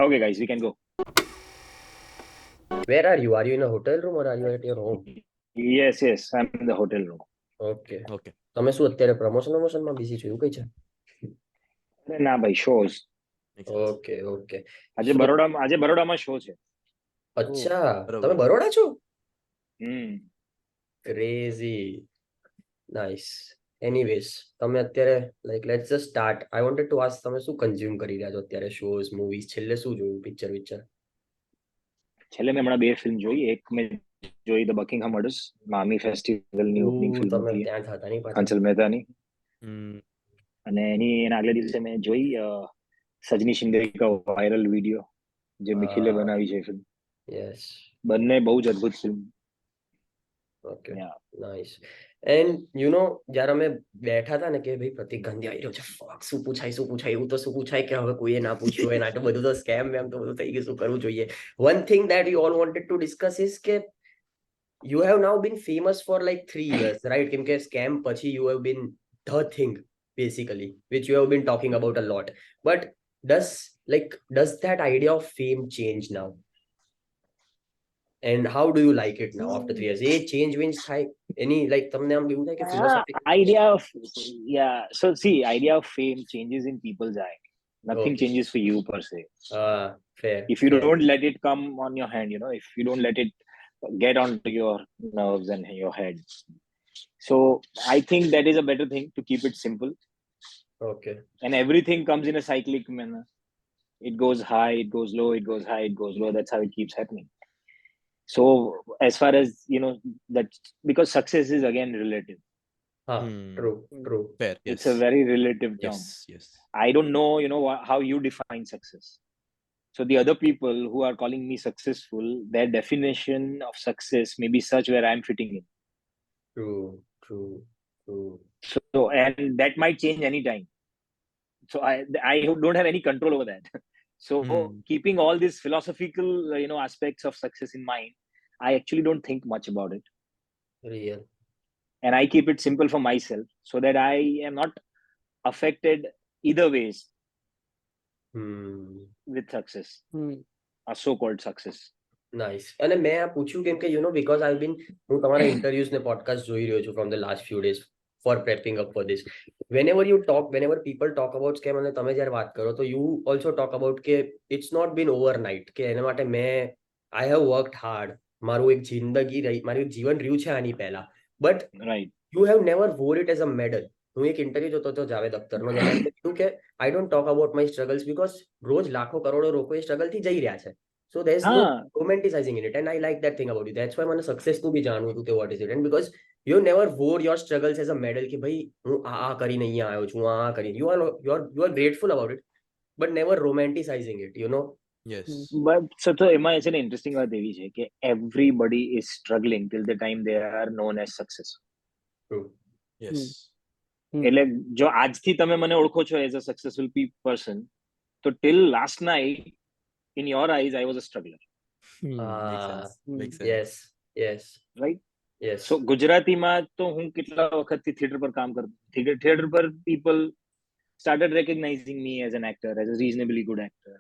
Okay, guys, we can go. Where are you? Are you in a hotel room or are you at your home? Yes, I'm in the hotel room. Okay. Okay. તમે શું અત્યારે પ્રમોશનમાં busy છો એવું કઈ છે? ના ભાઈ, shows. Makes sense. Okay okay. આજે બરોડામાં શો છે. અચ્છા, બરોબર. તમે બરોડા છો? હમ ક્રેઝી. નાઇસ. એનીવેઝ, તમે અત્યારે like let's just start. I wanted to ask, તમે શું કન્ઝ્યુમ કરી રહ્યા છો અત્યારે? શોઝ, મૂવીઝ, છેલ્લે શું જોયું? પિક્ચર? છેલ્લે મેં હમણાં 2 ફિલ્મ જોઈ. એક મેં જોઈ ધ બકિંગહામ મર્ડર્સ, મામી ફેસ્ટિવલની ઓપનિંગ ફિલ્મ તમે હતી, ત્યાં હતા નહીં પાછા? કાંચલ મહેતાની. Hmm. અને એના આગલા દિવસે મેં જોઈ સજની શિંદે કા વાયરલ વિડીયો, જે મિખિલે બનાવી છે ફિલ્મ. યસ. બંને બહુ જ અદ્ભુત film. Okay, nice. And you know, જ્યારે અમે બેઠા હતા ને કે ભાઈ પ્રતિક ગાંધી આવી રહ્યો છે, ફક શું પૂછાય, એવું તો શું પૂછાય કે હવે કોઈએ ના પૂછ્યું હોય, ના તો બધું તો સ્કેમ વેમ તો બધું થઈ ગયું, શું કરવું જોઈએ? One thing that you all wanted to discuss is કે you have now been famous for like 3 years, right? કેમ કે સ્કેમ પછી you have been the thing basically which you have been talking about a lot, but does that idea of fame change now, and how do you like it now after 3 years? Change થાય any like તમને આમ એવું થાય કે philosophy idea of fame changes in people's eye. Nothing Okay. changes for you per se. Fair. If you don't let it come on your hand, if you don't let it get onto your nerves and your head. So I think that is a better thing, to keep it simple. Okay. And everything comes in a cyclic manner. It goes high, it goes low, it goes high, it goes low. That's how it keeps happening. So as far as that, because success is again relative. True. Fair. Yes. It's a very relative term. Yes. I don't know, how you define success. So the other people who are calling me successful, their definition of success may be such where I'm fitting in. True. So, and that might change anytime. So I don't have any control over that. So keeping all these philosophical, aspects of success in mind, I actually don't think much about it. Real. And I keep it simple for myself so that I am not affected either ways with success, a so-called success. Nice. અને મેં આ પૂછ્યું કેમ કે because I've been, હું તમારા interviews ને podcast જોઈ રહ્યો છું from the last few days for prepping up for this. Whenever people talk about scam, અને તમે જ્યારે વાત કરો તો you also talk about કે it's not been overnight, કે એના માટે I have worked hard, મારું એક જીવન રહ્યું છે આની પહેલા, but right, you have never wore it as a medal. હું એક ઇન્ટરવ્યુ જોતો હતો જાવેદ અખ્તરનો, જેમાં એમને કીધું કે I don't talk about my struggles because રોજ લાખો કરોડો લોકો એ સ્ટ્રગલ થી જઈ રહ્યા છે. So there's no romanticizing in it, and I like that thing about you. That's why મને success નું બી જાણવું હતું કે what is it, and because you never wore your struggles as a medal કે ભાઈ હું આ કરીને અહીંયા આવ્યો છું, આ કરીને you are grateful about it but never romanticizing it, Yes. But so એમાં છે ને ઇન્ટરેસ્ટિંગ વાત એવી છે કે everybody is struggling till the time they are known as success. True. Yes. એટલે જો આજથી તમે મને ઓળખો છો as a successful person, તો till last night in your eyes I was a struggler. Makes sense. Yes. Right? Yes. So ગુજરાતીમાં તો હું કેટલા વખતથી થિયેટર પર કામ કરતો. થિયેટર પર people started recognizing me as an actor, as a reasonably good actor.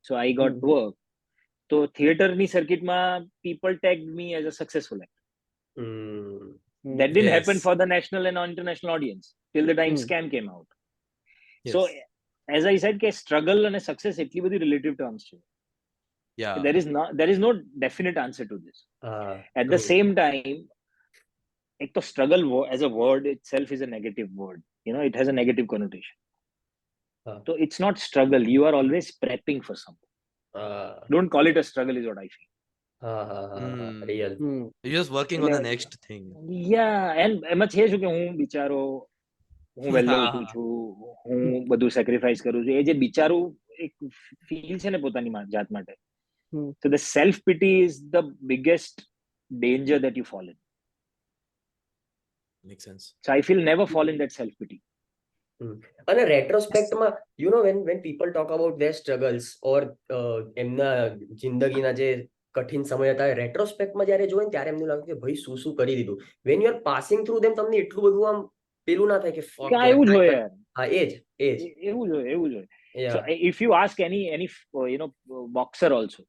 So I got work. So theaterની circuitમાં people tagged me as a successful actor. That didn't happen for the national and international audience till the time scam came out. Yes. So as I said, કે struggle and success એટલી બધી relative terms છે. Yeah. There is no definite answer to this. At the same time, એક તો struggle as a word itself is a negative word. It has a negative connotation. So it's not struggle. You are always prepping for something. Don't call it a struggle is what I feel. Real. You're just working on the next thing. Yeah, and એમાં છે શું કે હું બિચારો, હું વહેલો ઉઠું છું, હું બધું સેક્રિફાઈસ કરું છું. એ જે બિચારું એક ફીલ છે ને પોતાની જાત માટે. So the self pity is the biggest danger that you fall in. Makes sense. So I feel never fall in that self pity. અને રેટ્રોસ્પેક્ટમાં when people talk about their struggles or એમના જિંદગીના જે કઠિન સમય હતા, રેટ્રોસ્પેક્ટમાં જ્યારે જોઈને ત્યારે એમને લાગે કે ભાઈ શું કરી દીધું. when you are passing through them તમને એટલું બધું આમ પેલું ના થાય કે એવું જ હોય યાર. હા, એજ એવું જ હોય. So if you ask any boxer also,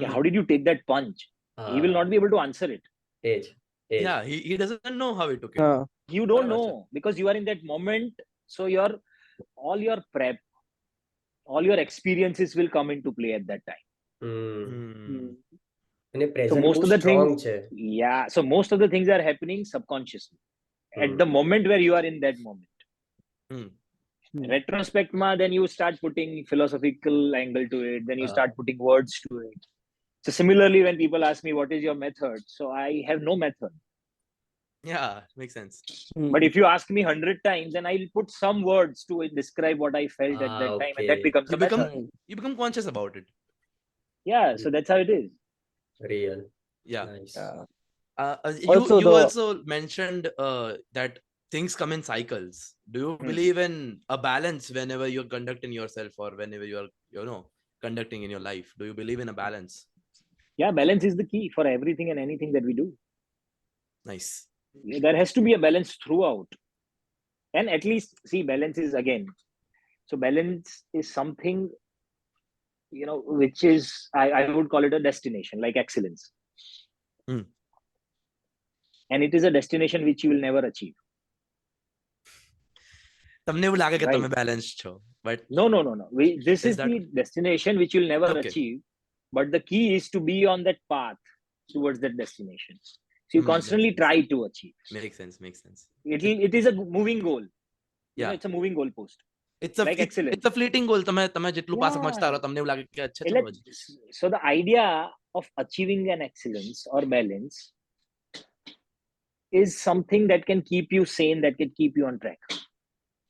how did you take that punch? He will not be able to answer it. Yeah, he doesn't know how he took it. You don't know because you are in that moment. So all your prep, all your experiences will come into play at that time. So most of the things, so most of the things are happening subconsciously at the moment where you are in that moment. Retrospect ma, then you start putting philosophical angle to it, then you start putting words to it. So similarly, when people ask me what is your method, so I have no method. Yeah, makes sense. But if you ask me 100 times, then I'll put some words to describe what I felt at that time, and that becomes a method. You become conscious about it. Yeah, so that's how it is. Real. Yeah. Nice. You also mentioned that things come in cycles. Do you believe in a balance whenever you're conducting yourself or whenever you're, conducting in your life? Do you believe in a balance? Yeah, balance is the key for everything and anything that we do. Nice. There has to be a balance throughout. And at least, see, balance is again. So balance is something, which is, I would call it a destination, like excellence. And it is a destination which you will never achieve. તમને એવું લાગે કે તમે balanced છો, but no. This is the destination which you'll never achieve, but the key is to be on that path towards that destination. So you constantly try to achieve. Makes sense. It is a moving goal. Yeah, it's a moving goal post. Like excellence. It's a fleeting goal. તમે જેટલું pass પહોંચતા રહો તમને એવું લાગે કે અચ્છા ચલો હજી. So the idea of achieving an excellence or balance is something that can keep you sane, that can keep you on track.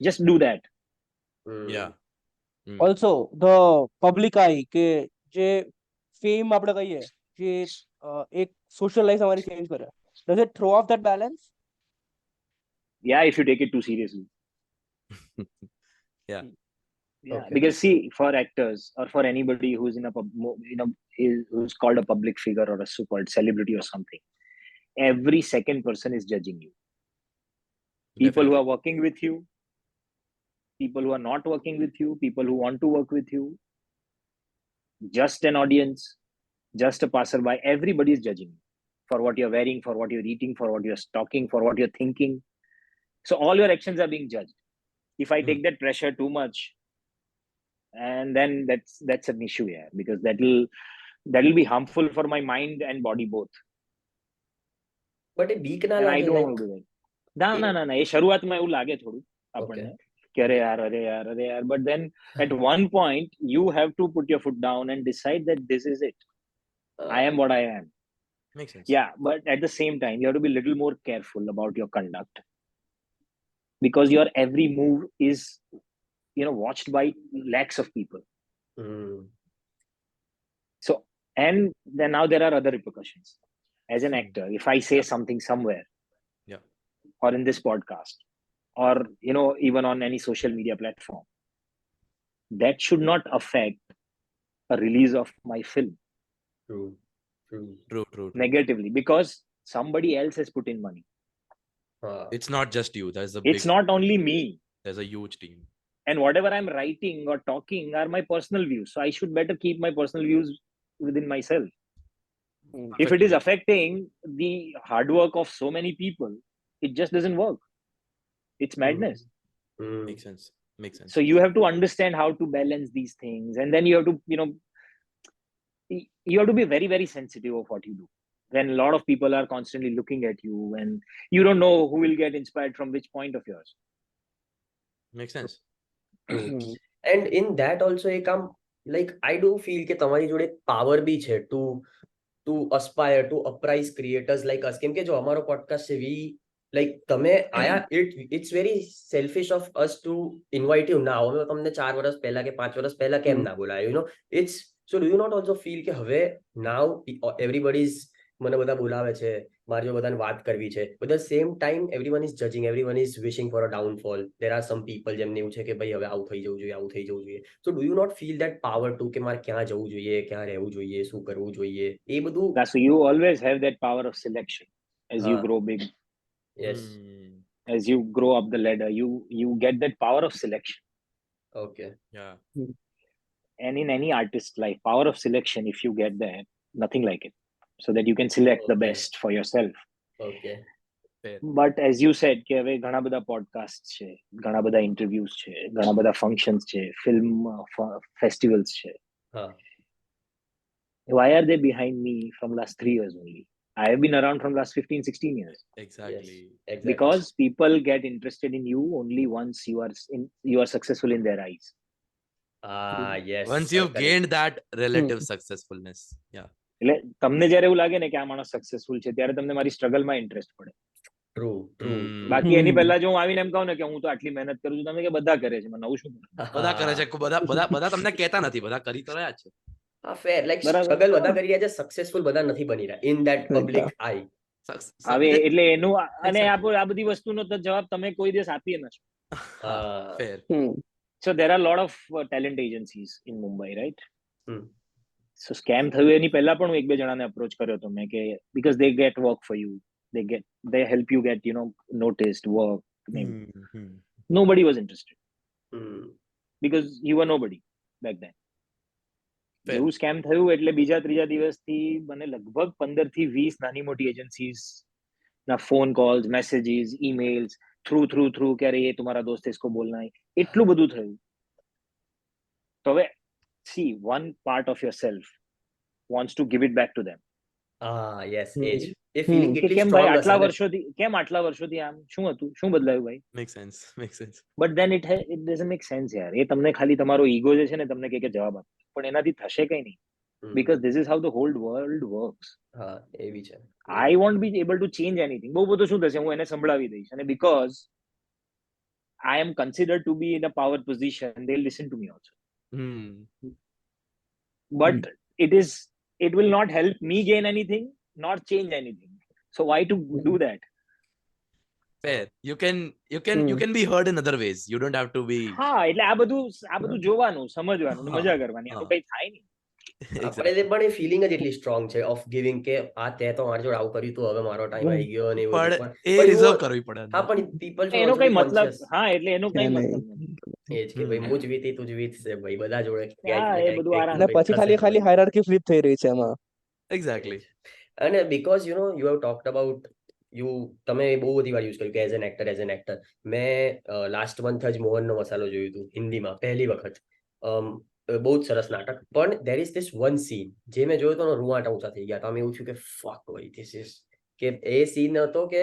Just do that. Yeah. Also the public eye કે જે ફેમ આપણે કહીએ જે એક social life અમારી change કરે, does it throw off that balance? Yeah, if you take it too seriously. Yeah. Okay. Because see, for actors or for anybody who's in who's called a public figure or a so-called celebrity or something, every second person is judging you. People who are working with you, people who are not working with you, people who want to work with you, just an audience, just a passerby, everybody is judging you for what you're wearing, for what you're eating, for what you're talking, for what you're thinking. So all your actions are being judged. If I take that pressure too much, and then that's an issue, because that will be harmful for my mind and body both. But એ બીક ના લાગે, I don't want to do that. ના એ શરૂઆતમાં એવું લાગે થોડું આપણને કે અરે યાર, but then at one point you have to put your foot down and decide that this is it. I am what I am. Makes sense. Yeah, but at the same time you have to be a little more careful about your conduct, because your every move is watched by lakhs of people. So, and then now there are other repercussions. As an actor, if I say something somewhere, or in this podcast, or even on any social media platform, that should not affect a release of my film. True. Negatively, because somebody else has put in money. It's not just you. It's not only me. There's a huge team. And whatever I'm writing or talking are my personal views. So I should better keep my personal views within myself. If it is affecting the hard work of so many people, it just doesn't work. It's madness. Makes sense. So you have to understand how to balance these things. And then you have to, you have to be very, very sensitive of what you do. When a lot of people are constantly looking at you and you don't know who will get inspired from which point of yours. Makes sense. And in that also like I do feel કે તમારી જોડે power બી છે to aspire to uprise creators like us. કેમ કે જો અમારો podcast છે, we like તમે આયા, it's very selfish of us to invite you now. અમે તમને 4 વર્ષ પહેલા કે 5 વર્ષ પહેલા કેમ ના બોલાયો, it's so do you not also feel કે હવે now everybody's મને બધા બોલાવે છે, મારી જો બધાને વાત કરવી છે, but at the same time everyone is judging, everyone is wishing for a downfall. There are some people જેમને એવું છે કે ભાઈ હવે આવું થઈ જવું જોઈએ. So do you not feel that power to કે મારે ક્યાં જવું જોઈએ, ક્યાં રહેવું જોઈએ, શું કરવું જોઈએ, એ બધું? So you always have that power of selection as you grow big. Yes. As you grow up the ladder, you get that power of selection. Okay. Yeah. And in any artist life, power of selection, if you get that, nothing like it, so that you can select the Okay. best for yourself. Okay. Fair. But as you said કે હવે ઘણા બધા podcast છે, ઘણા બધા interviews છે, ઘણા બધા ફંક્શન્સ છે, ફિલ્મ ફેસ્ટિવલ્સ છે. હા. Why are they behind me from last 3 years only? I have been around from last 15 16 years. Exactly. Yes. Exactly. Because people get interested in you only once you are successful in their eyes. Yes. Once you've correct. gained that relative successfulness. Yeah. એટલે તમને જ્યારે એવું લાગે ને કે આ માણસ successful છે, ત્યારે તમને મારી સ્ટ્રગલમાં ઇન્ટરેસ્ટ પડે. True. બાકી એની પહેલા જો હું આવીને એમ કહું ને કે હું તો આટલી મહેનત કરું છું, તમે કે બધા કરે છે, મને નવું શું? બધા કરે છે, બધા તમને કહેતા નથી, બધા કરી તો રહ્યા છે. હા, fair. Like બરાબર. struggle બધા કરી રહ્યા છે, સક્સેસફુલ બધા નથી બની રહ્યા in that public eye. હવે એટલે એનું અને આ બધી વસ્તુનો તો જવાબ તમે કોઈ દિવસ આપીએ ન છો. Fair. So there are a lot of talent agencies in Mumbai, right? Hmm. So scam થયું એની પહેલા પણ હું એક બે જણાને અપ્રોચ કર્યો હતો મેં કે because they get work for you, they help you get noticed work. Nobody was interested because you were nobody back then. એવું સ્કેમ થયું એટલે બીજા ત્રીજા દિવસથી મને લગભગ 15 થી 20 નાની મોટી એજન્સીઝ ના phone calls, messages, emails through કે અરે એ તમારા દોસ્ત इसको बोलना है, એટલું બધું થયું. તો હવે see, one part of yourself wants to give it back to them. Yes, age. A feeling કેટલી કેમ strong ભાઈ હશે આટલા વર્ષોથી આમ શું હતું, શું બદલાયું ભાઈ? Makes sense. But then it doesn't make sense યાર. એ તમને ખાલી તમારો ઈગો જે છે ને તમને કે જવાબ આપે, પણ એનાથી થશે કઈ નહીં. Because this is how the whole world works. હા, એ બી છે. I won't be able to change anything. બહુ બધું શું થશે, હું એને સંભળાવી દઈશ, અને because I am considered to be in a power position, they'll listen to me also. But it will not help me gain anything, not change anything. So why to do that? Fair. You can be heard in other ways. You don't have to be. હા, એટલે આ બધું જોવાનું, સમજવાનું, મજા કરવાની, આનું કઈ થાય નહીં. આપણે પણ એ ફીલિંગ જ એટલી સ્ટ્રોંગ છે ઓફ ગિવિંગ કે આ તે તો મારી જોડે આવું કર્યું તું, હવે મારો ટાઈમ આવી ગયો અને એવું પણ એ રિઝર્વ કરવી પડે. હા, પણ પીપલ એનો કઈ મતલબ, હા, એટલે એનો કઈ મતલબ નથી. એ જ કે ભાઈ હું જ વીતી તું જ વીતશે ભાઈ, બધા જોડે હા, એ બધું આરામ. અને પછી ખાલી હાયરાર્કી ફ્લિપ થઈ રહી છે એમાં. Exactly. અને because you have talked about તમે બહુ બધી વાર યુઝ કર્યું કે એઝ એન એક્ટર. મેં લાસ્ટ મંથ જ મોહનનો મસાલો જોયું હતું હિન્દીમાં પહેલી વખત. બહુ જ સરસ નાટક. પણ there is this one scene જે મેં જોયો તો રૂવાટા ઊંચા થઈ ગયા હતા. એવું થયું કે ફક ભાઈ ધીસ ઇઝ, કે એ સીન હતો કે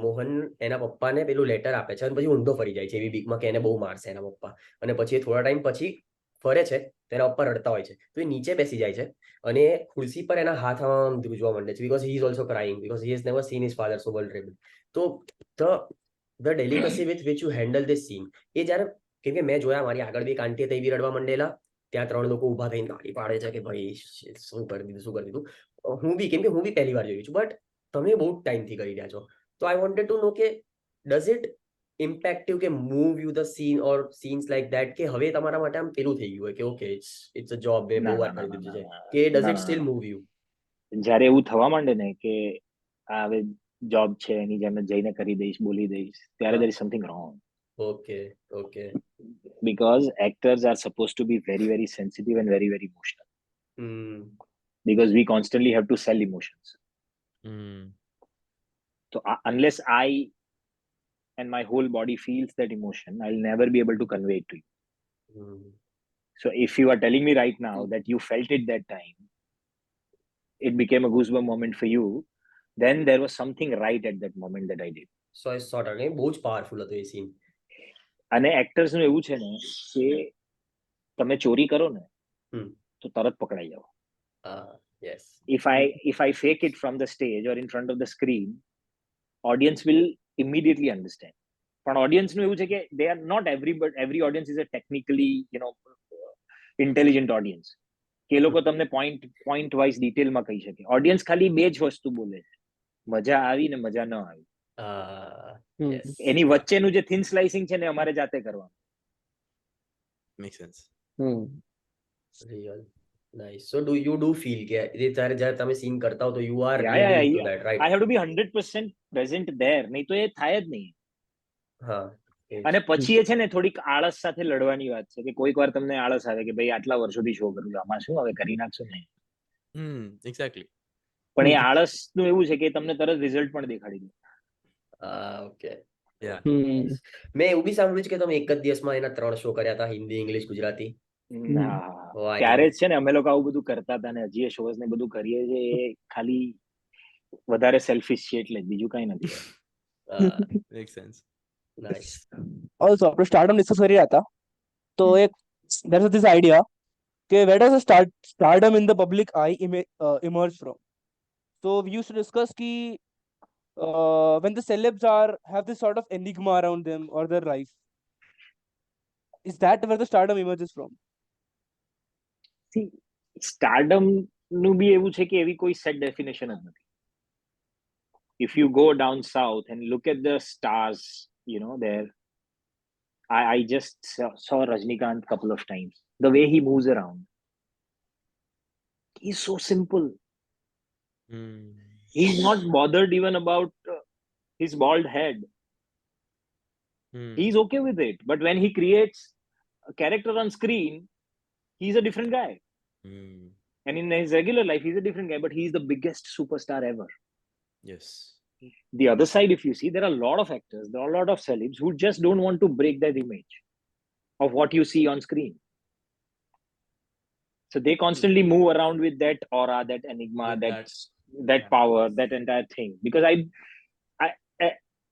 મોહન એના પપ્પાને પેલું લેટર આપે છે અને પછી ઊંધો ફરી જાય છે એવી બીકમાં કે એને બહુ મારશે એના પપ્પા, અને પછી થોડા ટાઈમ પછી ફરે છે, તેના પપ્પા રડતા હોય છે, તો એ નીચે બેસી જાય છે અને ખુરશી પર એના હાથ આમ ધ્રુજવા માંડે છે because he is also crying because he has never seen his father so vulnerable. તો the delicacy with which you handle this scene, એ જ્યારે, કેમ કે મેં જોયા મારી આગળ બી આંટી હતા, એવી રડવા માંડેલા, ત્યાં 3 લોકો ઉભા થઈને તાળી પાડે છે કે ભાઈ શું કરી દીધું. હું બી પહેલી વાર જોયું છું, બટ તમે બહુ ટાઈમથી કરી રહ્યા છો, તો આઈ વોન્ટેડ ટુ નો કે ડઝ ઇટ impact you, કે move you the scene or scenes like that, કે હવે તમારા માટે આમ પેલું થઈ ગયું હોય કે ઓકે it's a job, બે બહુ વાર કરી દીધું છે, કે does it still move you? જ્યારે એવું થવા માંડે ને કે આ હવે જોબ છે એની જેમ જઈને કરી દઈશ, બોલી દઈશ, ત્યારે there is something wrong. Okay. Because actors are supposed to be very very sensitive and very very emotional. Because we constantly have to sell emotions. So unless I and my whole body feels that emotion, I'll never be able to convey it to you. So if you are telling me right now that you felt it that time, it became a goosebump moment for you, then there was something right at that moment that I did. So I sort of બહુ જ powerful હતો એ scene. અને actors નું એવું છે ને કે તમે ચોરી કરો ને તો તરત પકડાઈ જાઓ. Yes. If I fake it from the stage or in front of the screen, audience will immediately understand. પણ ઓડિયન્સ નું એવું છે કે they are not every audience is a technically intelligent audience, કે લોકો તમને point wise detail માં કહી શકે. ઓડિયન્સ ખાલી બે જ વસ્તુ બોલે છે, મજા આવી ને મજા ન આવી. એની વચ્ચેનું જે થિન સ્લાઇસિંગ છે ને અમારે જાતે કરવાનું. Makes sense. Real. Nice. So you do feel કે જ્યારે તમે સીન કરતા હો તો you are really into that, right? I have to be 100% present there, નહીં તો એ થાય જ નહીં. હા, અને પછી એ છે ને થોડીક આળસ સાથે લડવાની વાત છે કે કોઈક વાર તમને આળસ આવે કે ભાઈ આટલા વર્ષોથી શો કરું છું, આમાં શું હવે કરી નાખશું ને. એક્ઝેક્ટલી. પણ એ આળસ નું એવું છે કે તમને તરત રિઝલ્ટ પણ દેખાડી દે. ઓકે. Yeah. મેં એવું બી સાંભળ્યું છે કે તમે એક જ દિવસમાં એના 3 શો કર્યા હતા, હિન્દી, ઇંગ્લિશ, ગુજરાતી. હા, ત્યારે જ છે ને અમે લોકો આવું બધું કરતા હતા ને હજી એ શોઝ ને બધું કરીએ છીએ. એ ખાલી વધારે સેલ્ફિશ છે એટલે, બીજું કઈ નથી. Makes sense. નાઇસ. ઓલ્સો આપણે સ્ટારડમ ડિસ્કસ કરી રહ્યા હતા, તો એક there is this idea કે where does stardom in the public eye emerge from? So we used to discuss ki when the celebs have this sort of enigma around them or their life, is that where the stardom emerges from? See, stardom નું બી એવું છે કે એવી કોઈ set definition જ નથી. If you go down south and look at the stars, you know, there, I just saw Rajnikant couple of times. The way he moves around, he's so simple. He's not bothered even about his bald head. He's okay with it. But when he creates a character on screen, he's a different guy. And in his regular life, he's a different guy, but he's the biggest superstar ever. Yes. The other side, if you see, there are a lot of actors, there are a lot of celebs who just don't want to break that image of what you see on screen. So they constantly move around with that aura, that enigma, that power, that entire thing. Because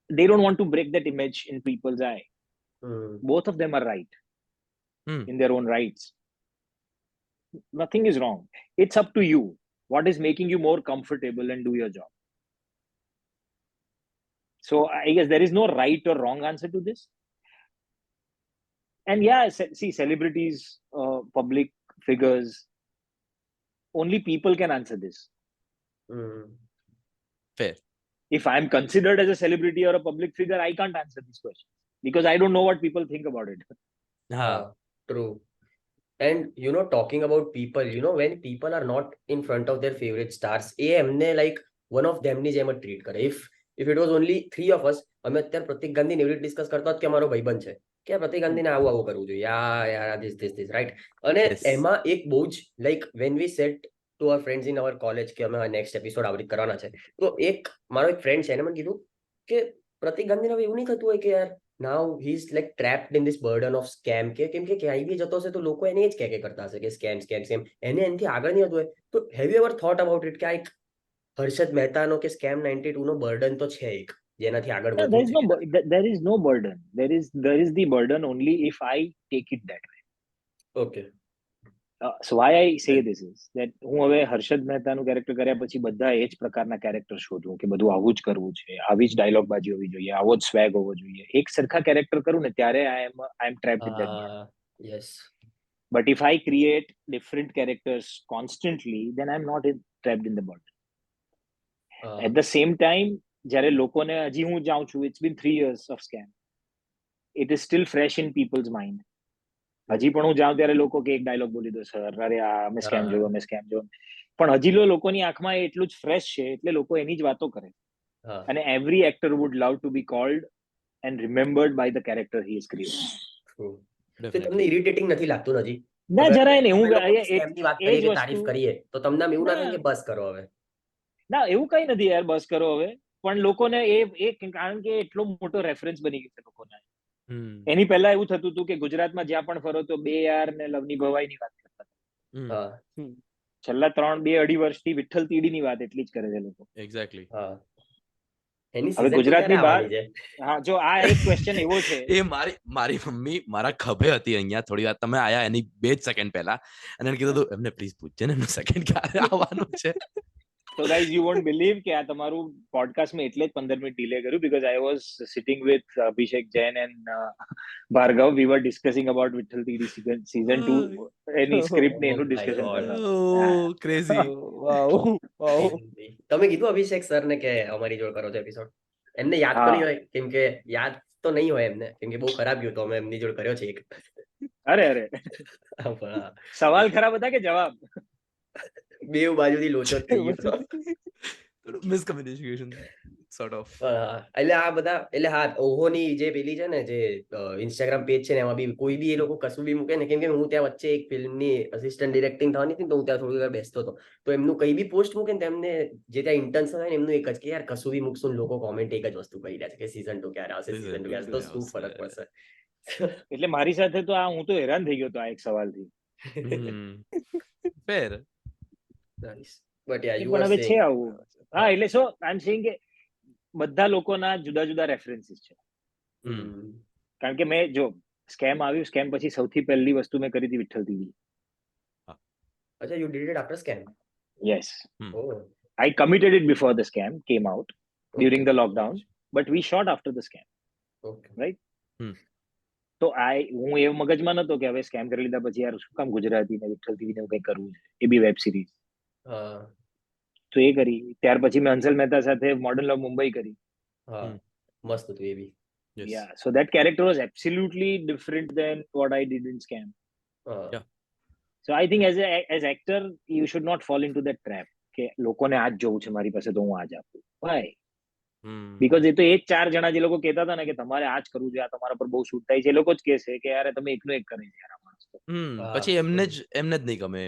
they don't want to break that image in people's eye. Both of them are right in their own rights. Nothing is wrong. It's up to you. What is making you more comfortable and do your job? So I guess there is no right or wrong answer to this. And yeah, see, celebrities, public figures, only people can answer this. Fair. If I'm considered as a celebrity or a public figure, I can't answer this question because I don't know what people think about it. True. And you know, talking about people, you know, when people are not in front of their favorite stars, એમને like one of them ની જેમ જ treat કરે. If it was only 3 of us, અમે અત્યારે પ્રતિક ગાંધી એવી રીતે discuss કરતા કે અમારો ભાઈબંધ છે કે પ્રતિક ગાંધીને આવું કરવું જોઈએ, યાર this right. અને એમાં એક બહુ જ like when we said to our friends in our college કે અમે નેક્સ્ટ એપિસોડ આવી કરવાના છે, તો એક મારો એક ફ્રેન્ડ છે એને મને કીધું કે પ્રતિક ગાંધીને હવે એવું નહીં થતું હોય કે યાર now he's like trapped in this burden of scam કેમ કે ક્યાંય બી જતો હશે તો લોકો એને જ કે કરતા હશે કે scam એને એનાથી આગળ નહીં હતું હોય. તો have you ever thought about it કે આ એક હર્ષદ મહેતાનો કે scam 92 નો બર્ડન તો છે એક જેનાથી આગળ વધવું છે? There is no burden. There is the burden only if I take it that way. Okay. So why I say this is that હું હવે હર્ષદ મહેતાનું કેરેક્ટર કર્યા પછી બધા એ જ પ્રકારના કેરેક્ટર શોધું કે બધું આવું જ કરવું છે, આવી જ ડાયલોગ બાજી હોવી જોઈએ, આવો જ સ્વેગ હોવો જોઈએ. એક સરખા કેરેક્ટર કરું ને ત્યારે I am trapped in that. Yes. But if I create different characters constantly, then I'm not trapped in the burden. At the same time, જ્યારે લોકોને હજી હું જાઉં છું, it's been 3 years of scam. It is still fresh in people's mind. હજી પણ હું જાઉં ત્યારે લોકો કે એક ડાયલોગ બોલી દો સર, અરે અમે સ્કેમ જોયું. પણ હજી લોકોની આંખમાં એટલું જ ફ્રેશ છે એટલે લોકો એની જ વાતો કરે. અને every actor would love to be called and remembered by the character he is creating. તમને ઇરિટેટિંગ નથી લાગતું હજી? ના, જરાય નહીં. હું સ્કેમની વાત કરીએ કે તારીફ કરીએ તો તમને એવું ના થાય કે બસ કરો હવે? ના, એવું કઈ નથી યાર, બસ કરો હવે. પણ લોકોને એ કારણ કે એટલો મોટો રેફરન્સ બની ગયો છે લોકોને. એની પહેલા એવું થતું હતું કે ગુજરાતમાં જ્યાં પણ ફરો તો 2 યાર ને લવની ભવાઈની વાત કરતા હતા. છેલ્લા 2-2.5 વર્ષથી વિઠ્ઠલ તીડીની વાત એટલી જ કરે છે લોકો. એક્ઝેક્ટલી. હવે ગુજરાતની બહાર, હા, જો આ એક ક્વેશ્ચન એવો છે. એ મારી મમ્મી મારા ખભે હતી અહીંયા થોડી વાર તમે આયા એની 2 સેકન્ડ પહેલા, અને એને કીધું એમને પ્લીઝ પૂછજે ને એનું સેકન્ડ ક્યારે આવવાનું છે. So guys, you won't believe કે આ તમારું પોડકાસ્ટ મેં એટલે જ 15 મિનિટ ડિલે કર્યું because I was sitting with Abhishek Jain and Bhargav. We were discussing about Vitthal Tidi season 2 any script ને એનું ડિસ્કશન કરતા. Oh, crazy. Wow. તમે કીધું અભિષેક સર ને કે અમારી જોડે કરો છો એપિસોડ? એમને યાદ તો નહીં હોય કેમ કે યાદ તો નહીં હોય એમને કેમ કે બહુ ખરાબ ગયું તો અમે એમની જોડે કર્યો છે એક. અરે સવાલ ખરાબ હતા કે જવાબ? બે બાજુથી લોચો થઈ ગયો. મિસકમ્યુનિકેશન. sort of. એટલે આ બધા એટલે હા ઓહોની જે પેલી છે ને જે ઇન્સ્ટાગ્રામ પેજ છે ને એમાં બી કોઈ બી એ લોકો કશું બી મૂકે ને, કેમ કે હું ત્યાં વચ્ચે એક ફિલ્મની અસિસ્ટન્ટ ડિરેક્ટિંગ થવાની હતી તો હું ત્યાં થોડી વાર બેસતો હતો, તો એમનું કઈ બી પોસ્ટ મૂકે ને તેમને જે ત્યાં ઇન્ટર્ન્સ હોય ને એમનું એક જ કે યાર કશું બી મૂકશું લોકો કોમેન્ટ એક જ વસ્તુ કરી રહ્યા છે કે સીઝન 2 ક્યારે આવશે, સીઝન 2 ક્યારે, તો શું ફરક પડશે. એટલે મારી સાથે તો આ હું તો હેરાન થઈ ગયો હતો આ એક સવાલથી. fair. Nice. But yeah, you પણ were હવે છે saying. આવું. હા એટલે સો આઈ એમ સેઇંગ કે બધા લોકોના જુદા જુદા રેફરન્સીસ છે. કારણ કે મેં જો સ્કેમ આવ્યું, સ્કેમ પછી સૌથી પહેલી વસ્તુ મેં કરી હતી વિઠ્ઠલ ટીવી. અચ્છા, you did it after scam? Yes. Oh. I committed it before the scam came out during the lockdown, but we shot after the scam. Okay. Right? તો હું એ મગજમાં નતો કે હવે સ્કેમ કરી લીધા પછી યાર શું કામ ગુજરાતી ને વિઠ્ઠલ ટીવી ને કંઈ કરવું છે, એ બી વેબ સિરીઝ. તો એ કરી. ત્યાર પછી મેં હંસલ મહેતા સાથે મોડર્ન લવ મુંબઈ કરી. મસ્ત હતું એ બી. Yeah, so that character was absolutely different than what I did in Scam. Yeah. So I think as actor, you should not fall into that trap. કે લોકોને આ જ જોવું છે મારી પાસે તો હું આ જ આપું. Why? Because એ તો એ જ 4 જણા જે લોકો કહેતા હતા ને કે તમારે આ જ કરવું છે, આ તમારા પર બહુ શૂટ થાય છે, એ લોકો જ કહેશે કે યાર તમે એકનો એક કરે છે યાર આ માણસ તો. પછી એમને જ નહીં ગમે,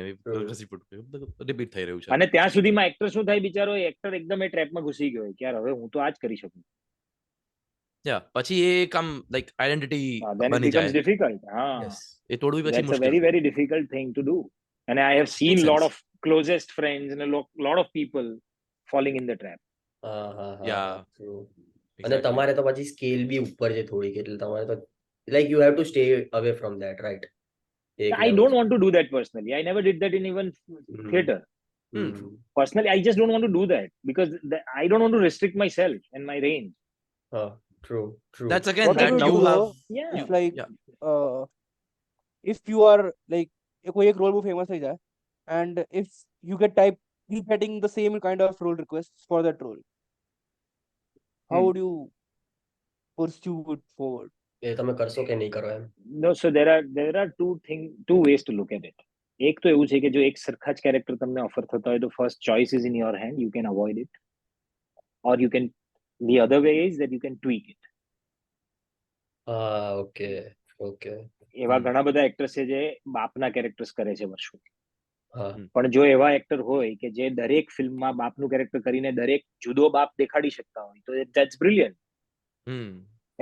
રિપીટ થઈ રહ્યું છે. અને ત્યાં સુધીમાં એક્ટર શું થાય બિચારો, એક્ટર એકદમ એ ટ્રેપમાં ઘૂસી ગયો કે યાર હવે હું તો આ જ કરી શકું. પછી એ કામ like identity then it becomes difficult. એ તોડવી પછી That's a very very difficult thing to do, and I have seen Makes lot sense. of closest friends and a lot of people falling in the trap. અને તમારે તો પછી scale બી ઉપર છે થોડીક, એટલે તમારે તો like you have to stay away from that, right? I don't want to do that personally. I never did that in even theater. Personally, I just don't want to do that because I don't want to restrict myself and my range. True. That's again What that would you do have. though, if like if you are like कोई एक role वो famous થઈ જાય and if you keep getting the same kind of role requests for that role, how would you pursue it forward? એ તમે કરશો કે નહીં કરો એમ? No, so there are two ways to look at it. એક તો એવું છે કે જો એક સરખા જ કેરેક્ટર તમને ઓફર થતા હોય તો first choice is in your hand, you can avoid it, or you can, the other way is that you can tweak it. Okay. એવા ઘણા બધા એક્ટર્સ છે જે બાપના કેરેક્ટર્સ કરે છે વર્ષો, પણ જો એવા એક્ટર હોય કે જે દરેક ફિલ્મમાં બાપનું કેરેક્ટર કરીને દરેક જુદો બાપ દેખાડી શકતા હોય તો that's brilliant.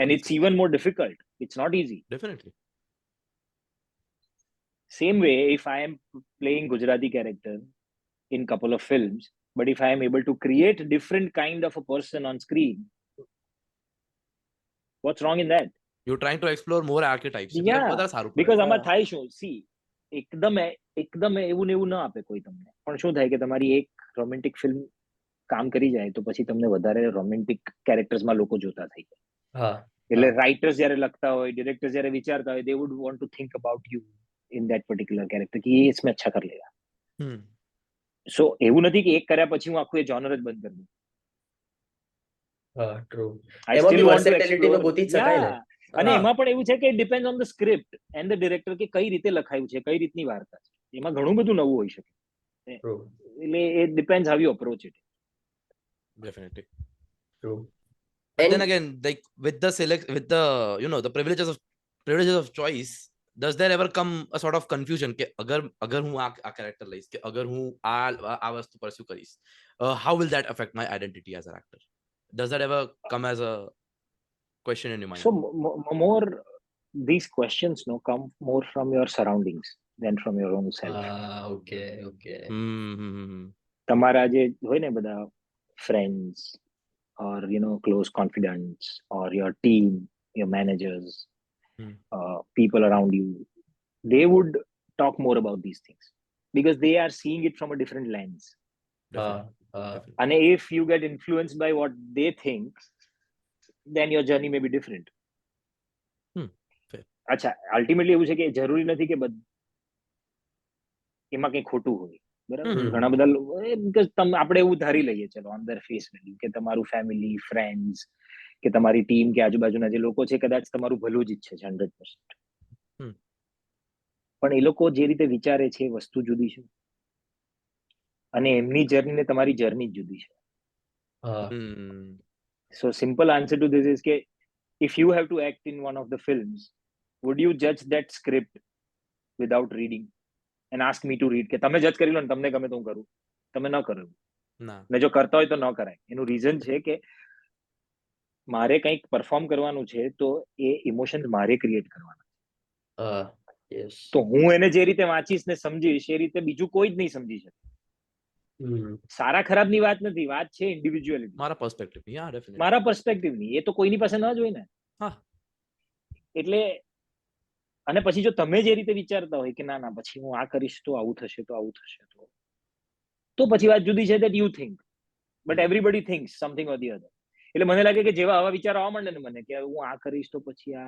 And it's even more difficult. It's not easy. Definitely. Same way, if I am playing Gujarati character in couple of films, but if I am able to create different kind of a person on screen, what's wrong in that? You're trying to explore more archetypes. Yeah, because આમાં થાય શું, see, એકદમ એવું ને એવું ન આપે કોઈ તમને, પણ શું થાય કે તમારી એક રોમેન્ટિક ફિલ્મ કામ કરી જાય તો પછી તમને વધારે રોમેન્ટિક કેરેક્ટર્સમાં લોકો જોતા થઈ જાય. એટલે રાઇટર્સ જ્યારે લખતા હોય, ડિરેક્ટર્સ જ્યારે વિચારતા હોય, they would want to think about you in that particular character कि ये इसमें अच्छा कर लेगा. So એવું નથી કે એક કર્યા પછી હું આખું એ genre જ બંધ કરી દઉં. True. I still want to explore. અને એમાં પણ એવું છે કે depends on the script and the director કે કઈ રીતે લખાયું છે, કઈ રીતની વાર્તા છે, એમાં ઘણું બધું નવું હોઈ શકે. એટલે it depends how you approach it. Definitely. True. But then again, like with the the privileges of choice, does there ever come a sort of confusion કે અગર હું આ character લઈશ કે અગર હું આ વસ્તુ pursue કરીશ, how will that affect my identity as an actor? Does that ever come as a question in your mind? So more these questions come more from your surroundings than from your own self. Okay. તમારા જે હોય ને બધા friends or close confidants or your team, your managers, people around you, they would talk more about these things because they are seeing it from a different lens. And if you get influenced by what they think, then your journey may be different. અચ્છા, ultimately એવું છે કે જરૂરી નથી કે એમાં કંઈ ખોટું હોય, બરાબર? ઘણા બધા બીકોઝ આપણે એવું ધારી લઈએ ચલો ઓન ધેર ફેસ વેલ્યુ કે તમારું ફેમિલી, ફ્રેન્ડ્સ કે તમારી ટીમ કે આજુબાજુના જે લોકો છે કદાચ તમારું ભલું જ ઈચ્છે છે 100%, પણ એ લોકો જે રીતે વિચારે છે એ વસ્તુ જુદી છે અને એમની જર્ની ને તમારી જર્ની જ જુદી છે. So simple answer to this is કે if you have to act in one of the films, would you judge that script without reading and ask me to read? કે તમે જજ કરી લો ને, તમને ગમે તો હું કરું, તમે ન કરો. ના ને જો કરતા હોય તો ન કરાય. એનું રીઝન છે કે મારે કંઈક પરફોર્મ કરવાનું છે તો એ ઇમોશન્સ મારે ક્રિએટ કરવાના. તો હું એને જે રીતે વાંચીશ ને સમજીશ એ રીતે બીજું કોઈ જ નહીં સમજી શકે. સારા ખરાબની વાત નથી, વાત છે ઇન્ડિવિજ્યુઅલિટી, મારા પર્સપેક્ટિવ. યા ડેફિનેટલી મારા પર્સપેક્ટિવની. એ તો કોઈની પાસે ન જ હોય ને. હા. એટલે અને પછી જો તમે જે રીતે વિચારતા હોય કે ના ના પછી હું આ કરીશ તો આવું થશે તો આવું થશે તો પછી વાત જુદી છે. that you think but everybody thinks something or the other. એટલે મને લાગે કે જેવા આવા વિચારો આવવા માંડે ને મને કે હું આ કરીશ તો પછી આ,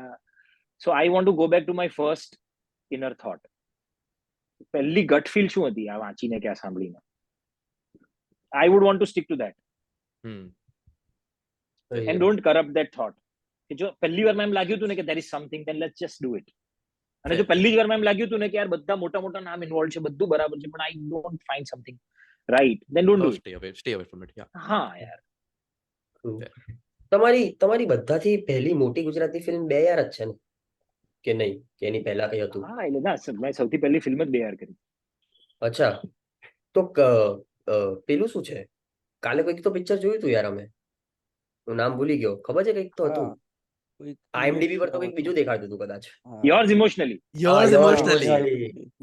so I want to go back to my first inner thought. પહેલી ગટ ફીલ શું હતી આ વાંચીને કે આ સાંભળીને? I would want to stick to that and don't corrupt that thought. કે જો પહેલી વારમાં એમ લાગ્યું હતું ને કે there is something, then let's just do it. અને જો પહેલી જ વારમાં એમ લાગ્યું હતું ને કે યાર બધા મોટા મોટા નામ ઇન્વોલ્વ છે, બધું બરાબર છે, પણ I don't find something right, then don't do it. stay away from it. Yeah. હા યાર. તમારી બધાથી પહેલી મોટી ગુજરાતી ફિલ્મ 2 યાર જ છે ને કે નહીં, કે એની પહેલા કઈ હતું? હા એટલે ના, મેં સૌથી પહેલી ફિલ્મ જ 2 યાર કરી. અચ્છા, તો પેલું શું છે, કાલે કોઈક તો પિક્ચર જોયું હતું યાર અમે, હું નામ ભૂલી ગયો, ખબર છે કઈક તો હતું, IMDb પર તો કઈક બીજું દેખાડતું હતું કદાચ. Yours Emotionally.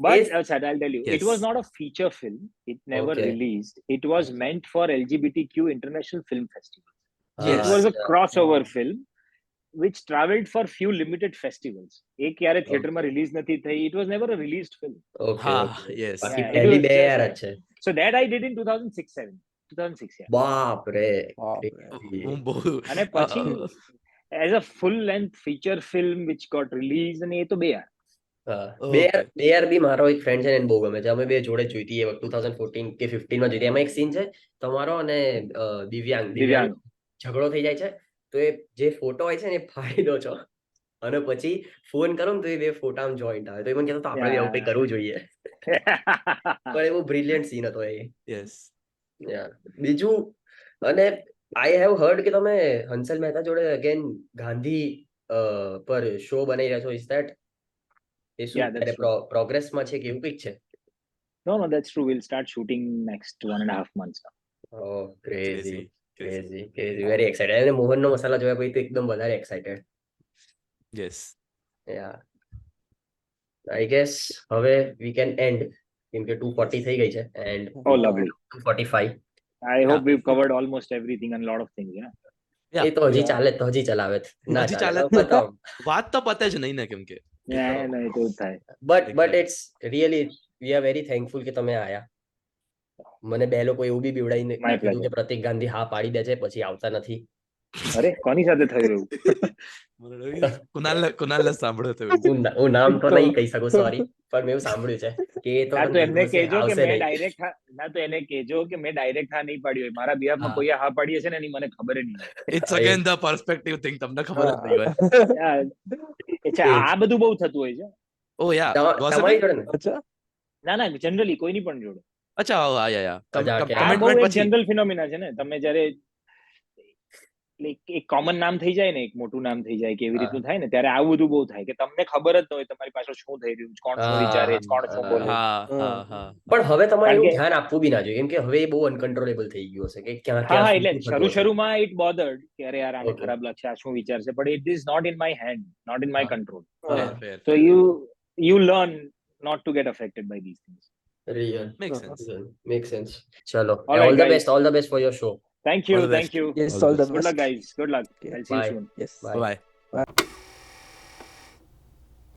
But I'll tell you, Yes. it was not a feature film. It never Okay. released. It was meant for LGBTQ International Film Festival. Yes. It was a crossover film which traveled for few limited festivals. એક ક્યારે થિયેટરમાં release નથી થઈ. It was never a released film. Okay, yes. બાકી Yeah, it પહેલી was 2 just યાર જ that. છે. So that I did in 2006. Yeah. બાપ રે. હું બહુ અને પછી as a full length feature film which got released, અને એ તો 2 યાર. બે યાર બી મારો એક ફ્રેન્ડ છે ને એને બહુ ગમે છે, અમે બે જોડે જોઈતી એ વખત 2014 કે 15 માં જોઈતી. એમાં એક સીન છે તમારો અને દિવ્યાંગ ઝઘડો થઈ જાય છે, તો એ જે ફોટો હોય છે ને એ ફાડી દો છો અને પછી ફોન કરો ને તો એ 2 ફોટા જોઈન્ટ આવે, તો એ મને કહેતો આપણે આવું કંઈ કરવું જોઈએ. પણ એ બહુ બ્રિલિયન્ટ સીન હતો એ. યસ. બીજું, અને આઈ હેવ હર્ડ કે તમે હંસલ મહેતા જોડે અગેન ગાંધી પર શો બનાવી રહ્યા છો. Is that? એ શું પ્રોગ્રેસમાં છે કે એવું કંઈક છે? No, that's true. We'll start shooting next 1.5 months now. Oh, crazy. Very excited. અને મોહનનો મસાલા જોયા પછી તો એકદમ વધારે excited. Yes. Yeah. I guess હવે we can end કેમ કે 2:40 થઈ ગઈ છે and Oh, lovely. 2:45. I hope we've covered almost everything and a lot of things, yeah. એ તો હજી ચાલે, તો હજી ચલાવે, ના હજી ચાલે ચાલે બતાવ. વાત તો પતે જ નહીં ને, કેમ કે Yeah, no, it will થાય. But it's really, we are very thankful કે તમે આયા. મને 2 લોકો એવું બી બીવડાઈને કીધું કે પ્રતિક ગાંધી હા પાડી દે છે પછી આવતા નથી. અરે કોની સાથે થયું એવું? કુનાલને સાંભળ્યો તો હું નામ તો નહીં કહી શકું, સોરી, પણ મેં એવું સાંભળ્યું છે કે એ તો ના તો એમને કહેજો કે મેં ડાયરેક્ટ હા નહીં પાડી હોય. મારા બિહાફમાં કોઈએ હા પાડી હશે ને એની મને ખબર જ નહીં. It's again the perspective thing, તમને ખબર જ નહીં હોય. આ બધું બહુ થતું હોય છે. ઓ યા, તમારી જોડે ને? ના જનરલી કોઈની પણ જોડે. અચ્છા, હા કમેન્ટમેન્ટ પછી જનરલ ફિનોમિના છે ને. તમે જ્યારે એક કોમન નામ થઈ જાય ને, એક મોટું નામ થઈ જાય કે એવી રીતનું થાય ને, ત્યારે આવું બધું બહુ થાય કે તમને ખબર જ ન હોય તમારી પાસે શું થઈ રહ્યું છે, કોણ શું વિચારે છે, કોણ શું બોલે. પણ હવે તમારે એવું ધ્યાન આપવું બી ના જોઈએ કેમ કે હવે એ બહુ અનકન્ટ્રોલેબલ થઈ ગયું હશે કે ક્યાં હા એટલે શરૂમાં ઇટ બોધર્ડ કે અરે યાર આને ખરાબ લાગશે, આ શું વિચારશે, but it is not in my hand, not in my control. So you learn not to get affected by these things. Real. Makes sense. Chalo. All All right, the best for your show. Thank you. All the best. Yes, all the best. Good luck, guys. Good luck. I'll see you soon. Yes. Bye.